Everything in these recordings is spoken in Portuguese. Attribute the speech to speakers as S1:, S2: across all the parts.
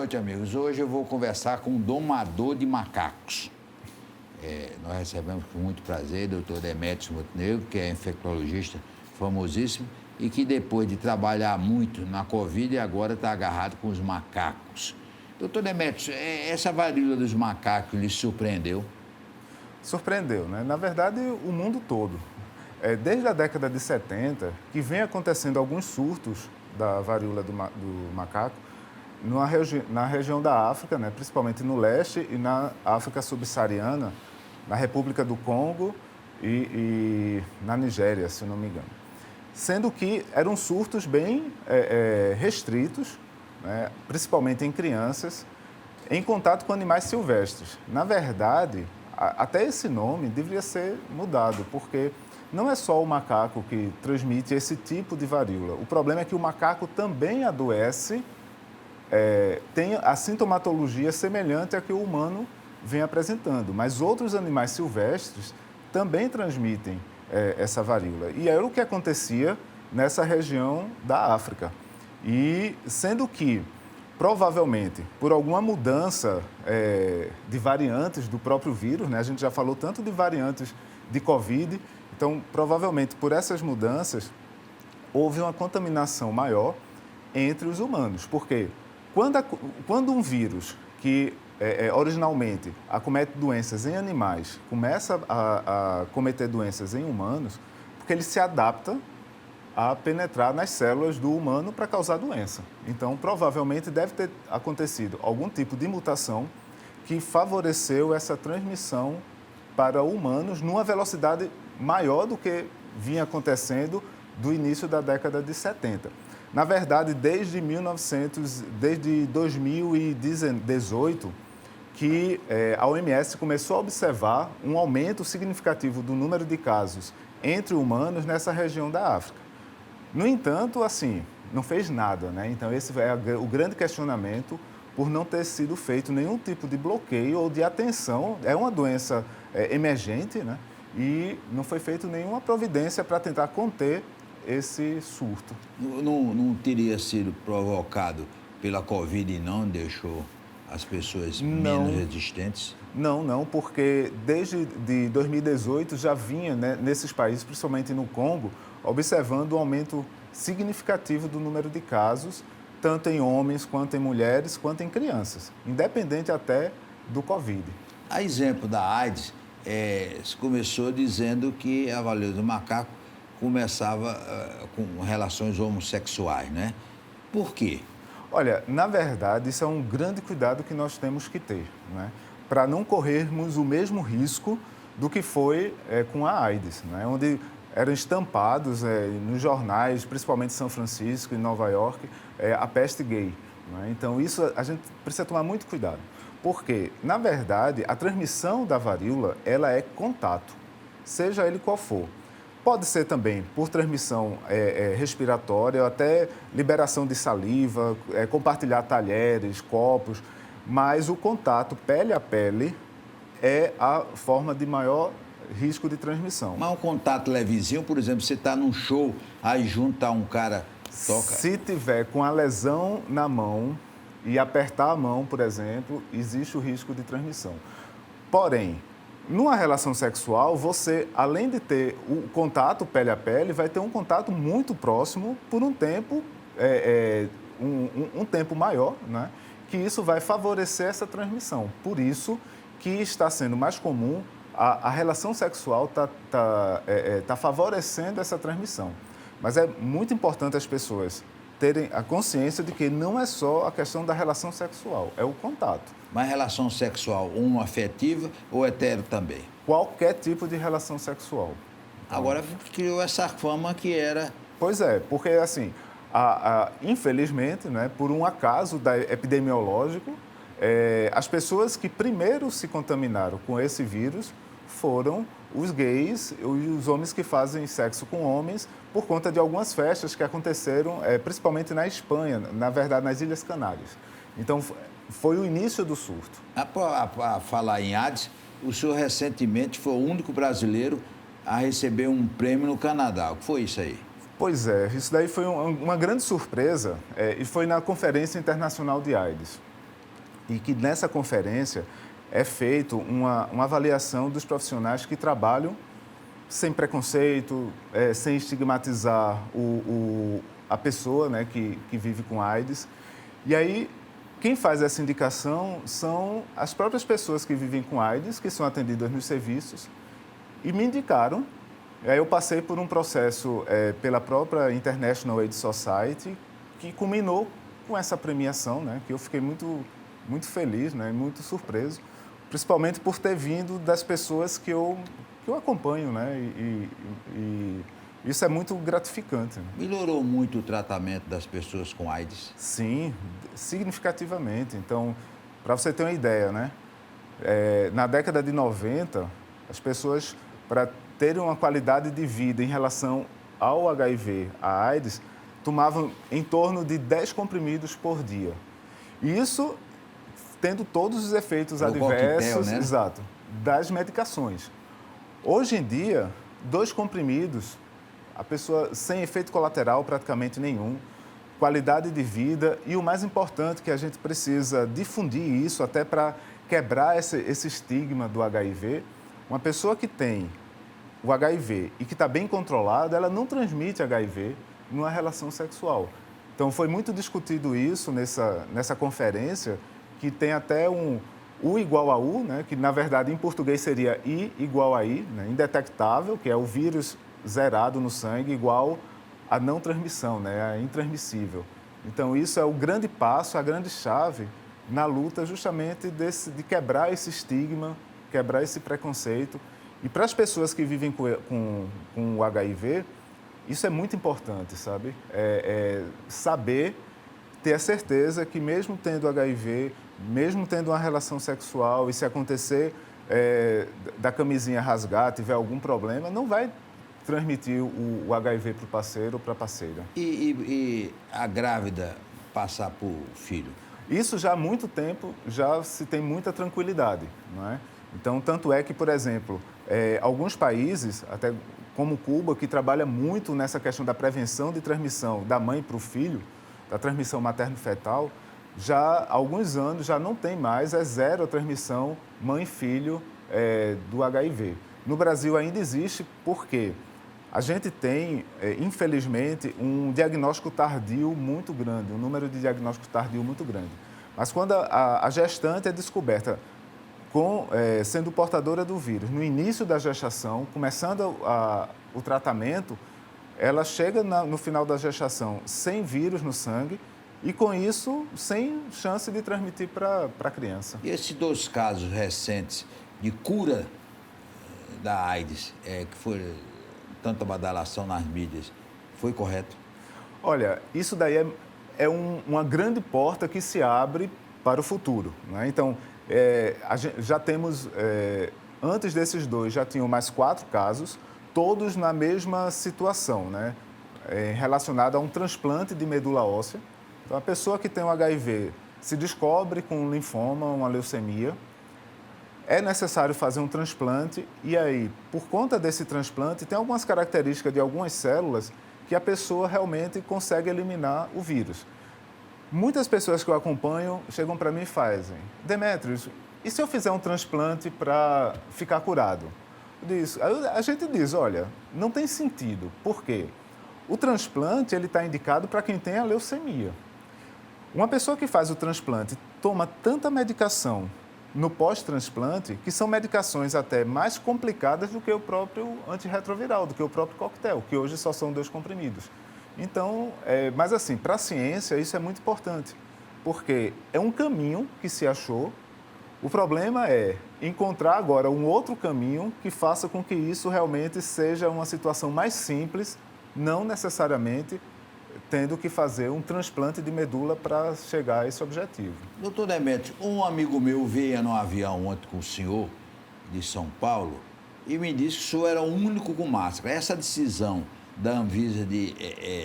S1: noite, amigos. Hoje eu vou conversar com um domador de macacos. Nós recebemos com muito prazer o doutor Demetrios Montenegro, que é infectologista famosíssimo e que depois de trabalhar muito na Covid, agora está agarrado com os macacos. Doutor Demetrios, essa varíola dos macacos lhe surpreendeu?
S2: Surpreendeu, né? Na verdade, o mundo todo. Desde a década de 70, que vem acontecendo alguns surtos da varíola do macaco na região da África, né? Principalmente no leste e na África subsaariana, na República do Congo e na Nigéria, se não me engano. Sendo que eram surtos bem restritos, né? Principalmente em crianças, em contato com animais silvestres. Na verdade, até esse nome deveria ser mudado, porque não é só o macaco que transmite esse tipo de varíola. O problema é que o macaco também adoece, tem a sintomatologia semelhante à que o humano vem apresentando, mas outros animais silvestres também transmitem essa varíola. E era o que acontecia nessa região da África. E sendo que, provavelmente, por alguma mudança de variantes do próprio vírus, né? A gente já falou tanto de variantes de Covid, então, provavelmente, por essas mudanças, houve uma contaminação maior entre os humanos. Porque quando um vírus que originalmente acomete doenças em animais começa a cometer doenças em humanos, porque ele se adapta a penetrar nas células do humano para causar doença. Então, provavelmente, deve ter acontecido algum tipo de mutação que favoreceu essa transmissão para humanos numa velocidade maior do que vinha acontecendo do início da década de 70. Na verdade, desde 2018, que a OMS começou a observar um aumento significativo do número de casos entre humanos nessa região da África. No entanto, assim, não fez nada, né? Então, esse é o grande questionamento por não ter sido feito nenhum tipo de bloqueio ou de atenção. É uma doença emergente, né? E não foi feita nenhuma providência para tentar conter esse surto.
S1: Não teria sido provocado pela Covid e não deixou as pessoas menos resistentes?
S2: Não, porque desde 2018 já vinha, né, nesses países, principalmente no Congo, observando um aumento significativo do número de casos, tanto em homens, quanto em mulheres, quanto em crianças, independente até do Covid.
S1: A exemplo da AIDS, se começou dizendo que a varíola do macaco começava com relações homossexuais, né? Por quê?
S2: Olha, na verdade, isso é um grande cuidado que nós temos que ter, né? Para não corrermos o mesmo risco do que foi com a AIDS, né? Onde eram estampados nos jornais, principalmente em São Francisco e Nova York, a peste gay, né? Então, isso a gente precisa tomar muito cuidado, porque, na verdade, a transmissão da varíola, ela é contato, seja ele qual for. Pode ser também por transmissão respiratória, ou até liberação de saliva, compartilhar talheres, copos, mas o contato pele a pele é a forma de maior risco de transmissão.
S1: Mas um contato levezinho, por exemplo, você está num show, aí junta um cara, toca...
S2: Se tiver com a lesão na mão e apertar a mão, por exemplo, existe o risco de transmissão. Porém, numa relação sexual, você, além de ter o contato pele a pele, vai ter um contato muito próximo por um tempo, um tempo maior, né? Que isso vai favorecer essa transmissão. Por isso que está sendo mais comum, a relação sexual tá favorecendo essa transmissão. Mas é muito importante as pessoas terem a consciência de que não é só a questão da relação sexual, é o contato.
S1: Mas relação sexual homoafetiva ou hetero também?
S2: Qualquer tipo de relação sexual.
S1: Agora criou essa fama que era...
S2: Pois é, porque assim, infelizmente, né, por um acaso epidemiológico, as pessoas que primeiro se contaminaram com esse vírus foram os gays e os homens que fazem sexo com homens por conta de algumas festas que aconteceram, principalmente na Espanha, na verdade, nas Ilhas Canárias. Então, foi o início do surto.
S1: A falar em AIDS, o senhor recentemente foi o único brasileiro a receber um prêmio no Canadá. O que foi isso aí?
S2: Pois é, isso daí foi uma grande surpresa e foi na Conferência Internacional de AIDS. e que nessa conferência é feita uma avaliação dos profissionais que trabalham sem preconceito, sem estigmatizar a pessoa, né, que vive com AIDS. E aí, quem faz essa indicação são as próprias pessoas que vivem com AIDS, que são atendidas nos serviços, e me indicaram. Aí eu passei por um processo pela própria International AIDS Society, que culminou com essa premiação, né, que eu fiquei muito, muito feliz, né, muito surpreso, principalmente por ter vindo das pessoas que eu acompanho, né, e isso é muito gratificante. Né?
S1: Melhorou muito o tratamento das pessoas com AIDS?
S2: Sim, significativamente. Então, para você ter uma ideia, né, na década de 90, as pessoas, para terem uma qualidade de vida em relação ao HIV, à AIDS, tomavam em torno de 10 comprimidos por dia. E isso tendo todos os efeitos adversos,
S1: coquetel, né?
S2: Exato, das medicações. Hoje em dia, 2 comprimidos, a pessoa sem efeito colateral praticamente nenhum, qualidade de vida e o mais importante que a gente precisa difundir isso até para quebrar esse estigma do HIV. Uma pessoa que tem o HIV e que está bem controlada, ela não transmite HIV numa relação sexual. Então, foi muito discutido isso nessa conferência, que tem até um U igual a U, né, que na verdade em português seria I igual a I, né, indetectável, que é o vírus zerado no sangue, igual a não transmissão, né, a intransmissível. Então, isso é o grande passo, a grande chave na luta justamente de quebrar esse estigma, quebrar esse preconceito. E para as pessoas que vivem com o HIV, isso é muito importante, sabe? Saber, ter a certeza que mesmo tendo HIV, mesmo tendo uma relação sexual, e se acontecer da camisinha rasgar, tiver algum problema, não vai transmitir o HIV para o parceiro ou para a parceira.
S1: E a grávida passar para o filho?
S2: Isso já há muito tempo, já se tem muita tranquilidade, não é? Então, tanto é que, por exemplo, alguns países, até como Cuba, que trabalha muito nessa questão da prevenção de transmissão da mãe para o filho, da transmissão materno-fetal, já há alguns anos já não tem mais, é zero a transmissão mãe-filho do HIV. No Brasil ainda existe, porque a gente tem, infelizmente, um diagnóstico tardio muito grande, um número de diagnóstico tardio muito grande. Mas quando a gestante é descoberta sendo portadora do vírus, no início da gestação, começando o tratamento, ela chega no final da gestação sem vírus no sangue e, com isso, sem chance de transmitir para a criança.
S1: E esses 2 casos recentes de cura da AIDS, que foi tanta badalação nas mídias, foi correto?
S2: Olha, isso daí é uma grande porta que se abre para o futuro, né? Então, já temos, antes desses 2, já tinham mais 4 casos, todos na mesma situação, né? Relacionada a um transplante de medula óssea. Então, a pessoa que tem o HIV se descobre com um linfoma, uma leucemia, é necessário fazer um transplante e aí, por conta desse transplante, tem algumas características de algumas células que a pessoa realmente consegue eliminar o vírus. Muitas pessoas que eu acompanho chegam para mim e fazem: Demetrios, e se eu fizer um transplante para ficar curado? A gente diz, olha, não tem sentido. Por quê? O transplante está indicado para quem tem a leucemia. Uma pessoa que faz o transplante toma tanta medicação no pós-transplante, que são medicações até mais complicadas do que o próprio antirretroviral, do que o próprio coquetel, que hoje só são 2 comprimidos. Então, mas assim, para a ciência isso é muito importante, porque é um caminho que se achou. O problema é encontrar agora um outro caminho que faça com que isso realmente seja uma situação mais simples, não necessariamente tendo que fazer um transplante de medula para chegar a esse objetivo.
S1: Doutor Demetrios, um amigo meu veio no avião ontem com o senhor de São Paulo e me disse que o senhor era o único com máscara. Essa decisão da Anvisa de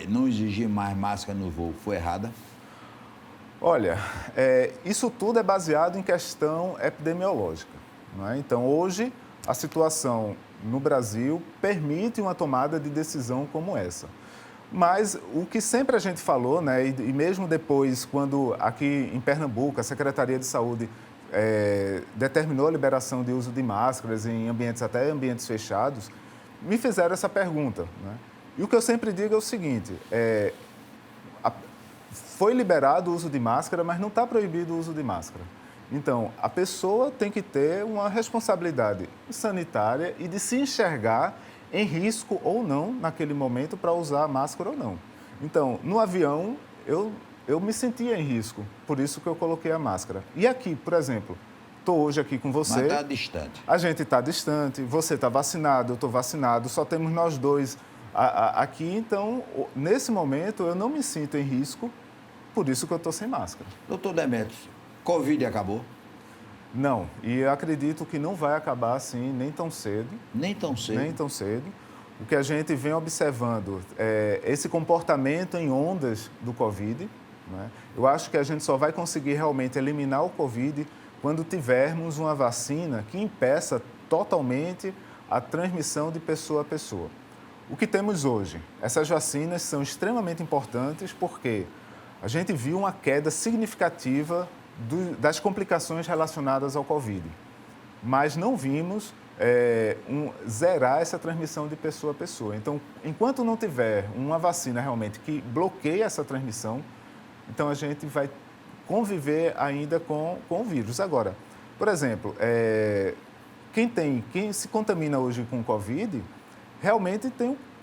S1: não exigir mais máscara no voo foi errada?
S2: Olha, isso tudo é baseado em questão epidemiológica, não é? Então, hoje, a situação no Brasil permite uma tomada de decisão como essa. Mas o que sempre a gente falou, né, e mesmo depois, quando aqui em Pernambuco a Secretaria de Saúde determinou a liberação de uso de máscaras em ambientes, até ambientes fechados, me fizeram essa pergunta, né? E o que eu sempre digo é o seguinte, foi liberado o uso de máscara, mas não está proibido o uso de máscara. Então, a pessoa tem que ter uma responsabilidade sanitária e de se enxergar em risco ou não naquele momento para usar a máscara ou não. Então, no avião, eu me sentia em risco, por isso que eu coloquei a máscara. E aqui, por exemplo, estou hoje aqui com você.
S1: Mas está distante.
S2: A gente está distante, você está vacinado, eu estou vacinado, só temos nós dois aqui. Então, nesse momento, eu não me sinto em risco, por isso que eu estou sem máscara.
S1: Doutor Demétrios, Covid acabou?
S2: Não, e eu acredito que não vai acabar assim nem tão cedo.
S1: Nem tão cedo?
S2: Nem tão cedo. O que a gente vem observando é esse comportamento em ondas do Covid, né? Eu acho que a gente só vai conseguir realmente eliminar o Covid quando tivermos uma vacina que impeça totalmente a transmissão de pessoa a pessoa. O que temos hoje? Essas vacinas são extremamente importantes porque a gente viu uma queda significativa das complicações relacionadas ao Covid, mas não vimos zerar essa transmissão de pessoa a pessoa. Então, enquanto não tiver uma vacina realmente que bloqueie essa transmissão, então a gente vai conviver ainda com o vírus. Agora, por exemplo, quem se contamina hoje com Covid, realmente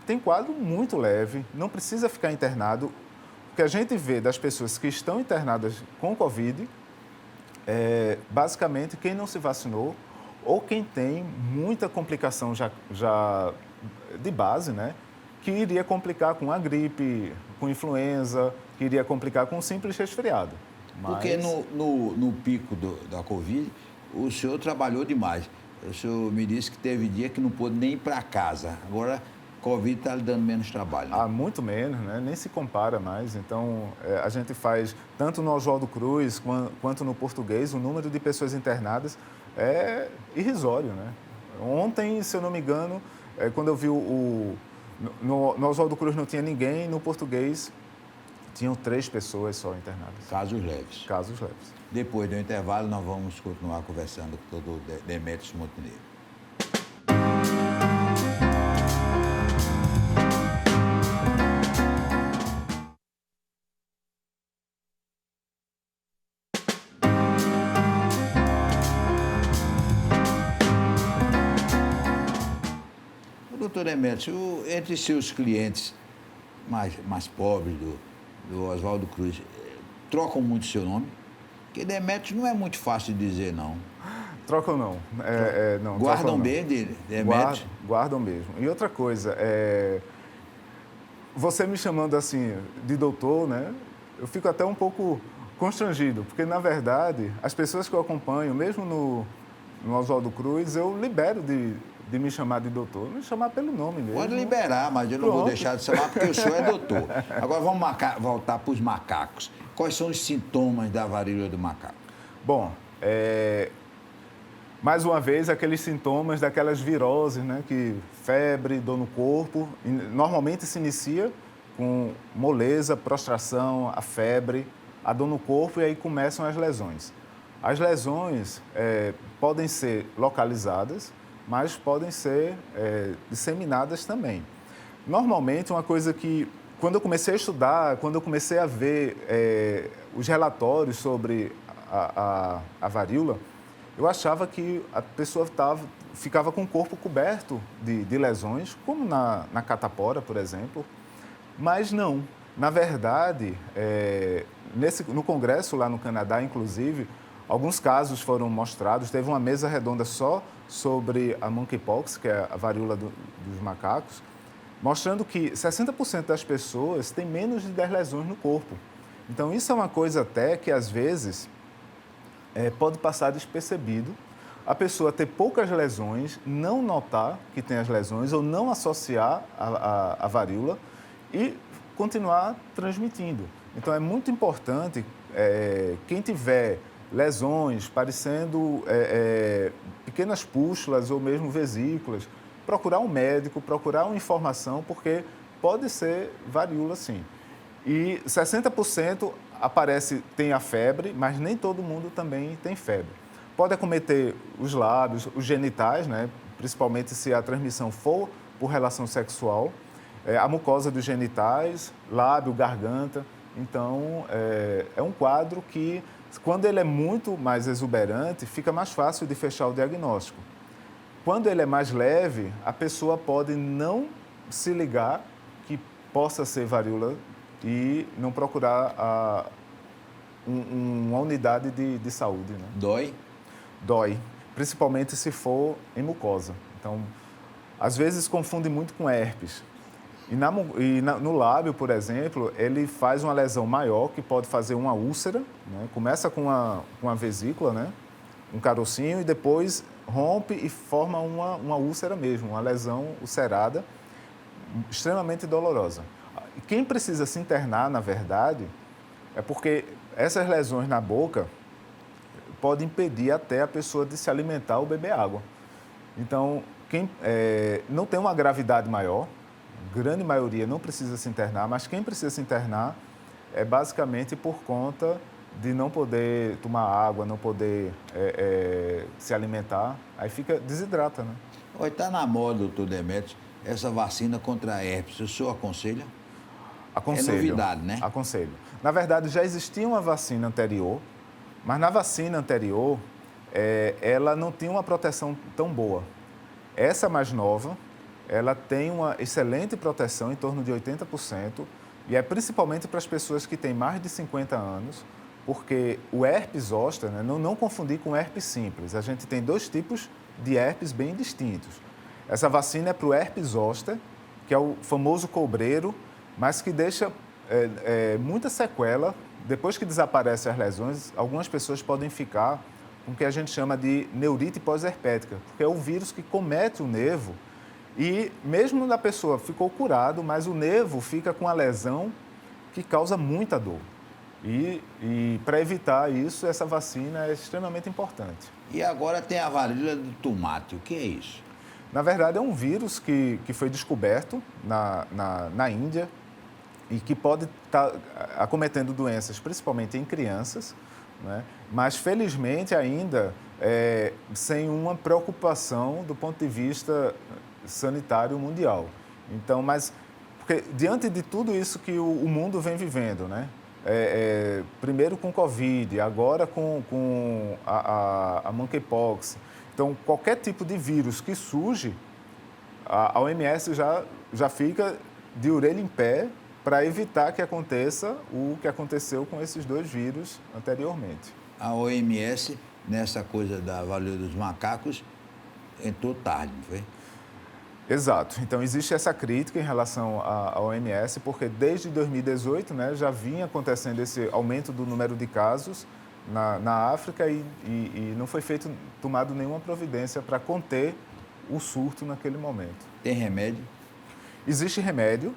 S2: tem quadro muito leve, não precisa ficar internado. O que a gente vê das pessoas que estão internadas com Covid basicamente quem não se vacinou ou quem tem muita complicação já de base, né? Que iria complicar com a gripe, com influenza, que iria complicar com um simples resfriado.
S1: Porque no pico da Covid, o senhor trabalhou demais. O senhor me disse que teve dia que não pôde nem ir para casa. Agora, Covid está lhe dando menos trabalho, né?
S2: Muito menos, né? Nem se compara mais. Então, a gente faz, tanto no Oswaldo Cruz quanto no Português, o número de pessoas internadas é irrisório, né? Ontem, se eu não me engano, quando eu vi no Oswaldo Cruz não tinha ninguém, no Português tinham 3 pessoas só internadas.
S1: Casos leves.
S2: Casos leves.
S1: Depois do intervalo, nós vamos continuar conversando com o doutor Demétrios Montenegro. Doutor Demétrios, entre seus clientes mais pobres do Oswaldo Cruz, trocam muito seu nome? Porque Demétrios não é muito fácil de dizer, não.
S2: Trocam não. Não
S1: guardam
S2: trocam,
S1: bem de Demétrios?
S2: Guardam mesmo. E outra coisa, você me chamando assim de doutor, né? Eu fico até um pouco constrangido, porque, na verdade, as pessoas que eu acompanho, mesmo no Oswaldo Cruz, eu libero de me chamar de doutor, me chamar pelo nome mesmo.
S1: Pode liberar, mas eu não vou deixar de chamar porque o senhor é doutor. Agora vamos voltar para os macacos. Quais são os sintomas da varíola do macaco?
S2: Bom, mais uma vez, aqueles sintomas daquelas viroses, né? Que febre, dor no corpo, normalmente se inicia com moleza, prostração, a febre, a dor no corpo e aí começam as lesões. As lesões podem ser localizadas, mas podem ser disseminadas também. Normalmente, uma coisa que, quando eu comecei a estudar, quando eu comecei a ver os relatórios sobre a varíola, eu achava que a pessoa ficava com o corpo coberto de lesões, como na catapora, por exemplo, mas não. Na verdade, no congresso lá no Canadá, inclusive, alguns casos foram mostrados, teve uma mesa redonda só sobre a monkeypox, que é a varíola dos macacos, mostrando que 60% das pessoas têm menos de 10 lesões no corpo. Então, isso é uma coisa até que, às vezes, pode passar despercebido. A pessoa ter poucas lesões, não notar que tem as lesões ou não associar a varíola e continuar transmitindo. Então, é muito importante quem tiver lesões parecendo pequenas pústulas ou mesmo vesículas, procurar um médico, procurar uma informação, porque pode ser varíola, sim. E 60% tem a febre, mas nem todo mundo também tem febre. Pode acometer os lábios, os genitais, né? Principalmente se a transmissão for por relação sexual, a mucosa dos genitais, lábio, garganta. Então, é um quadro que, quando ele é muito mais exuberante, fica mais fácil de fechar o diagnóstico. Quando ele é mais leve, a pessoa pode não se ligar que possa ser varíola e não procurar uma unidade de saúde. Né?
S1: Dói?
S2: Dói, principalmente se for em mucosa. Então, às vezes confunde muito com herpes. No lábio, por exemplo, ele faz uma lesão maior que pode fazer uma úlcera, né? Começa com uma vesícula, né? Um carocinho, e depois rompe e forma uma úlcera mesmo, uma lesão ulcerada, extremamente dolorosa. E quem precisa se internar, na verdade, é porque essas lesões na boca podem impedir até a pessoa de se alimentar ou beber água. Então, quem não tem uma gravidade maior, grande maioria não precisa se internar, mas quem precisa se internar é basicamente por conta de não poder tomar água, não poder se alimentar, aí desidrata, né?
S1: Está na moda, doutor Demétrios, essa vacina contra a herpes, o senhor aconselha?
S2: Aconselho.
S1: É novidade, né?
S2: Aconselho. Na verdade, já existia uma vacina anterior, mas na vacina anterior, ela não tinha uma proteção tão boa. Essa mais nova, ela tem uma excelente proteção, em torno de 80%, e é principalmente para as pessoas que têm mais de 50 anos, porque o herpes zoster, né, não confundir com herpes simples. A gente tem dois tipos de herpes bem distintos. Essa vacina é para o herpes zoster, que é o famoso cobreiro, mas que deixa muita sequela. Depois que desaparecem as lesões, algumas pessoas podem ficar com o que a gente chama de neurite pós-herpética, porque é o vírus que comete o nervo e mesmo a pessoa ficou curado, mas o nervo fica com a lesão que causa muita dor. E para evitar isso, essa vacina é extremamente importante.
S1: E agora tem a varíola do tomate, o que é isso?
S2: Na verdade, é um vírus que foi descoberto na Índia e que pode estar acometendo doenças, principalmente em crianças, né? Mas, felizmente, ainda sem uma preocupação do ponto de vista sanitário mundial. Então, porque diante de tudo isso que o mundo vem vivendo, né? Primeiro com Covid, agora com a monkeypox. Então, qualquer tipo de vírus que surge, a OMS já fica de orelha em pé para evitar que aconteça o que aconteceu com esses dois vírus anteriormente.
S1: A OMS, nessa coisa da varíola dos macacos, entrou tarde, não foi?
S2: Exato. Então, existe essa crítica em relação à OMS, porque desde 2018, né, já vinha acontecendo esse aumento do número de casos na África e não foi tomado nenhuma providência para conter o surto naquele momento.
S1: Tem remédio?
S2: Existe remédio,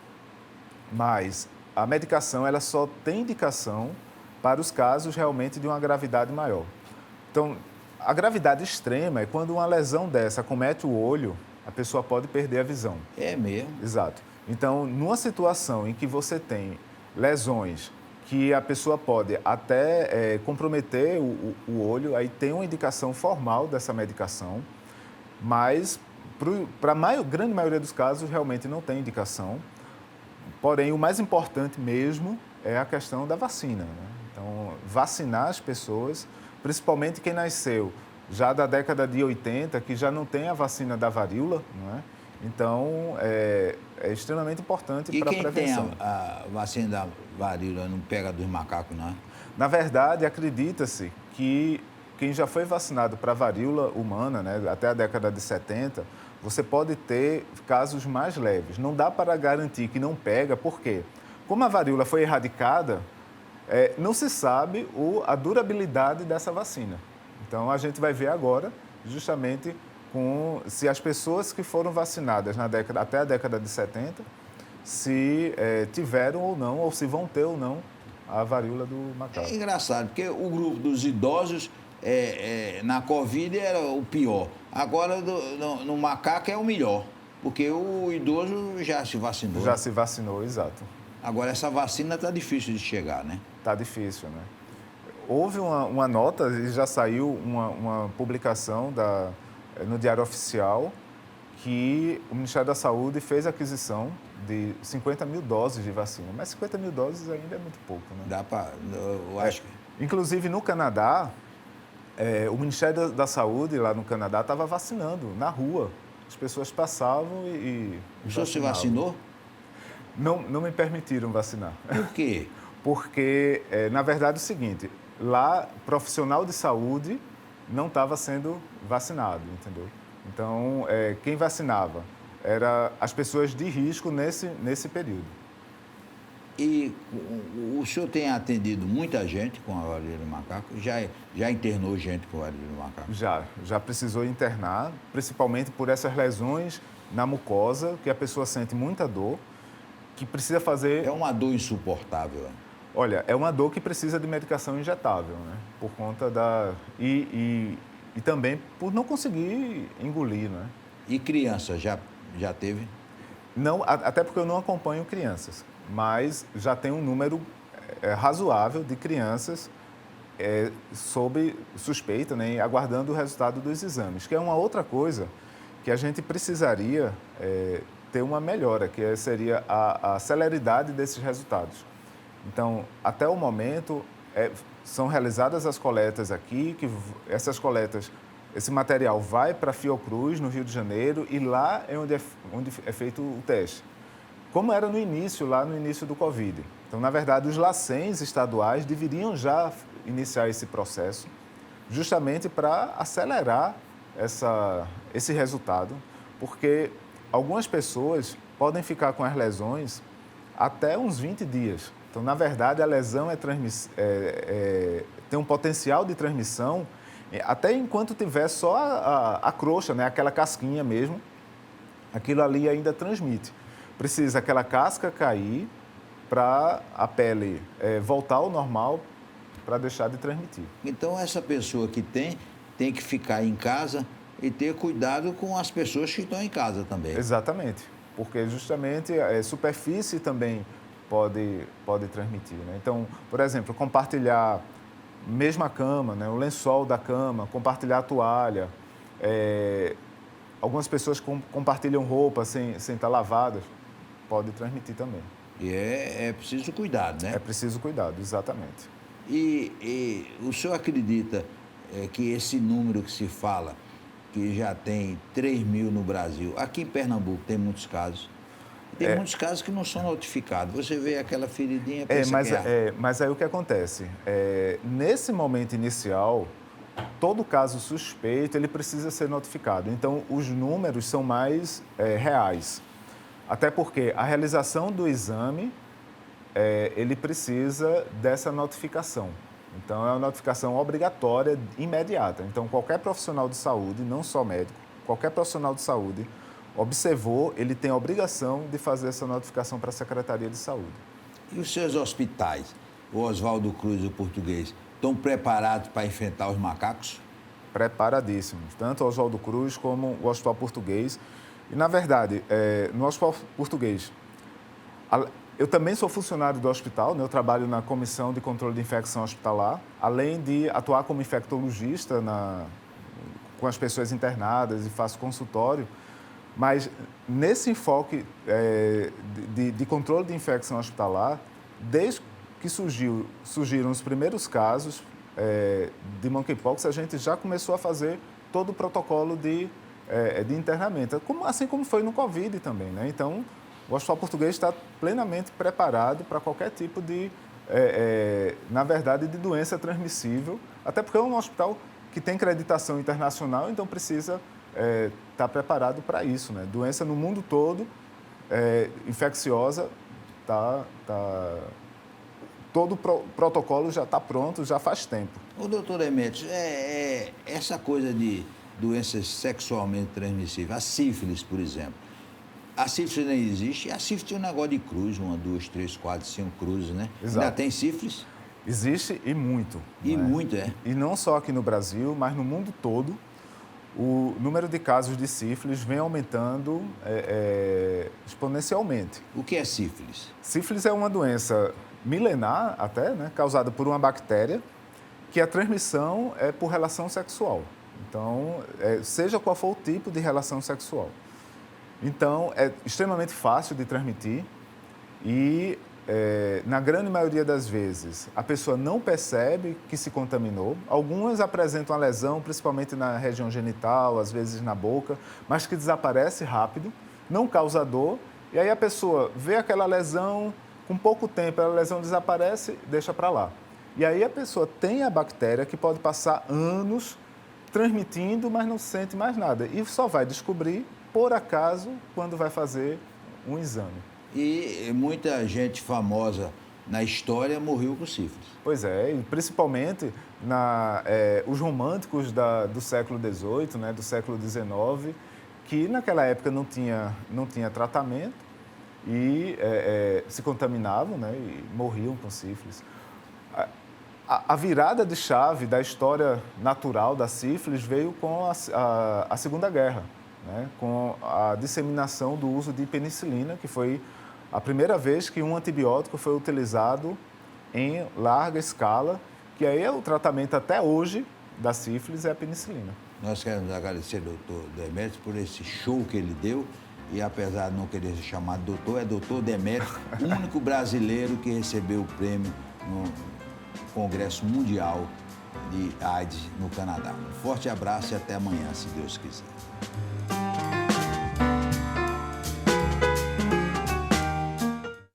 S2: mas a medicação ela só tem indicação para os casos realmente de uma gravidade maior. Então, a gravidade extrema é quando uma lesão dessa acomete o olho, a pessoa pode perder a visão.
S1: É mesmo?
S2: Exato. Então, numa situação em que você tem lesões que a pessoa pode até comprometer o olho, aí tem uma indicação formal dessa medicação, mas para a grande maioria dos casos realmente não tem indicação. Porém, o mais importante mesmo é a questão da vacina, né? Então, vacinar as pessoas, principalmente quem nasceu já da década de 80, que já não tem a vacina da varíola, não é? Então, é extremamente importante para a prevenção.
S1: E quem tem a vacina da varíola não pega dos macacos, não é?
S2: Na verdade, acredita-se que quem já foi vacinado para a varíola humana, né, até a década de 70, você pode ter casos mais leves. Não dá para garantir que não pega, por quê? Como a varíola foi erradicada, não se sabe a durabilidade dessa vacina. Então, a gente vai ver agora, justamente, se as pessoas que foram vacinadas até a década de 70, se tiveram ou não, ou se vão ter ou não, a varíola do macaco.
S1: É engraçado, porque o grupo dos idosos, na Covid, era o pior. Agora, no macaco, é o melhor. Porque o idoso já se vacinou.
S2: Já se vacinou, exato.
S1: Agora, essa vacina está difícil de chegar, né?
S2: Está difícil, né? Houve uma nota, e já saiu uma publicação no Diário Oficial, que o Ministério da Saúde fez a aquisição de 50 mil doses de vacina. Mas 50 mil doses ainda é muito pouco, né?
S1: Dá para... Eu acho que...
S2: Inclusive, no Canadá, o Ministério da Saúde, lá no Canadá, estava vacinando na rua. As pessoas passavam e
S1: O senhor se vacinou?
S2: Não me permitiram vacinar.
S1: Por quê?
S2: Porque, na verdade, é o seguinte, lá, profissional de saúde não estava sendo vacinado, entendeu? Então, quem vacinava eram as pessoas de risco nesse período.
S1: E o senhor tem atendido muita gente com a varíola do macaco? Já internou gente com a varíola do macaco?
S2: Já precisou internar, principalmente por essas lesões na mucosa, que a pessoa sente muita dor, que precisa fazer...
S1: É uma dor insuportável, né?
S2: Olha, é uma dor que precisa de medicação injetável, né? Por conta da... E também por não conseguir engolir, né?
S1: E criança, já teve?
S2: Não, até porque eu não acompanho crianças, mas já tem um número razoável de crianças sob suspeita, né, aguardando o resultado dos exames, que é uma outra coisa que a gente precisaria ter uma melhora, que seria a celeridade desses resultados. Então, até o momento, são realizadas as coletas aqui, que essas coletas, esse material vai para a Fiocruz, no Rio de Janeiro, e lá é onde é feito o teste. Como era lá no início do Covid. Então, na verdade, os LACENs estaduais deveriam já iniciar esse processo, justamente para acelerar esse resultado, porque algumas pessoas podem ficar com as lesões até uns 20 dias. Então, na verdade, a lesão tem um potencial de transmissão até enquanto tiver só a crosta, né? Aquela casquinha mesmo, aquilo ali ainda transmite. Precisa aquela casca cair para a pele voltar ao normal para deixar de transmitir.
S1: Então, essa pessoa que tem que ficar em casa e ter cuidado com as pessoas que estão em casa também.
S2: Exatamente, porque justamente a superfície também pode transmitir, né? Então, por exemplo, compartilhar mesma cama, né? O lençol da cama, compartilhar a toalha. Algumas pessoas compartilham roupa sem estar lavadas, pode transmitir também.
S1: E é preciso cuidado, né?
S2: É preciso cuidado, exatamente.
S1: E o senhor acredita que esse número que se fala, que já tem 3 mil no Brasil, aqui em Pernambuco tem muitos casos, tem muitos casos que não são notificados. Você vê aquela feridinha, pensa
S2: mas aí o que acontece? Nesse momento inicial, todo caso suspeito, ele precisa ser notificado. Então, os números são mais reais. Até porque a realização do exame, ele precisa dessa notificação. Então, é uma notificação obrigatória, imediata. Então, qualquer profissional de saúde, não só médico, qualquer profissional de saúde, observou, ele tem a obrigação de fazer essa notificação para a Secretaria de Saúde.
S1: E os seus hospitais, o Oswaldo Cruz e o Português, estão preparados para enfrentar os macacos?
S2: Preparadíssimos, tanto o Oswaldo Cruz como o Hospital Português. E, na verdade, no Hospital Português, eu também sou funcionário do hospital, né? Eu trabalho na Comissão de Controle de Infecção Hospitalar, além de atuar como infectologista com as pessoas internadas e faço consultório. Mas nesse enfoque de controle de infecção hospitalar, desde que surgiram os primeiros casos de monkeypox, a gente já começou a fazer todo o protocolo de internamento, assim como foi no Covid também, né? Então, o Hospital Português está plenamente preparado para qualquer tipo na verdade, de doença transmissível, até porque é um hospital que tem acreditação internacional, então precisa estar preparado para isso, né? Doença no mundo todo, infecciosa, todo o protocolo já está pronto, já faz tempo.
S1: Ô, doutor Demetrios, essa coisa de doenças sexualmente transmissíveis, a sífilis, por exemplo, a sífilis nem existe, a sífilis tem um negócio de cruz, 1, 2, 3, 4, 5 cruzes, né?
S2: Exato.
S1: Ainda tem sífilis?
S2: Existe e muito.
S1: E muito,
S2: E não só aqui no Brasil, mas no mundo todo. o número de casos de sífilis vem aumentando exponencialmente.
S1: O que é sífilis?
S2: Sífilis é uma doença milenar até, né, causada por uma bactéria, que a transmissão é por relação sexual. Então, seja qual for o tipo de relação sexual. Então, é extremamente fácil de transmitir e, na grande maioria das vezes, a pessoa não percebe que se contaminou. Algumas apresentam a lesão, principalmente na região genital, às vezes na boca, mas que desaparece rápido, não causa dor, e aí a pessoa vê aquela lesão, com pouco tempo a lesão desaparece, deixa para lá. E aí a pessoa tem a bactéria que pode passar anos transmitindo, mas não sente mais nada. E só vai descobrir, por acaso, quando vai fazer um exame.
S1: E muita gente famosa na história morreu com sífilis.
S2: Pois é, e principalmente os românticos do século XVIII, né, do século XIX, que naquela época não tinha tratamento e se contaminavam, né, e morriam com sífilis. A virada de chave da história natural da sífilis veio com a Segunda Guerra, né, com a disseminação do uso de penicilina, que foi a primeira vez que um antibiótico foi utilizado em larga escala, que aí é o tratamento até hoje da sífilis, é a penicilina.
S1: Nós queremos agradecer ao doutor Demétrios por esse show que ele deu e, apesar de não querer ser chamado doutor, é doutor Demétrios, o único brasileiro que recebeu o prêmio no Congresso Mundial de AIDS no Canadá. Um forte abraço e até amanhã, se Deus quiser.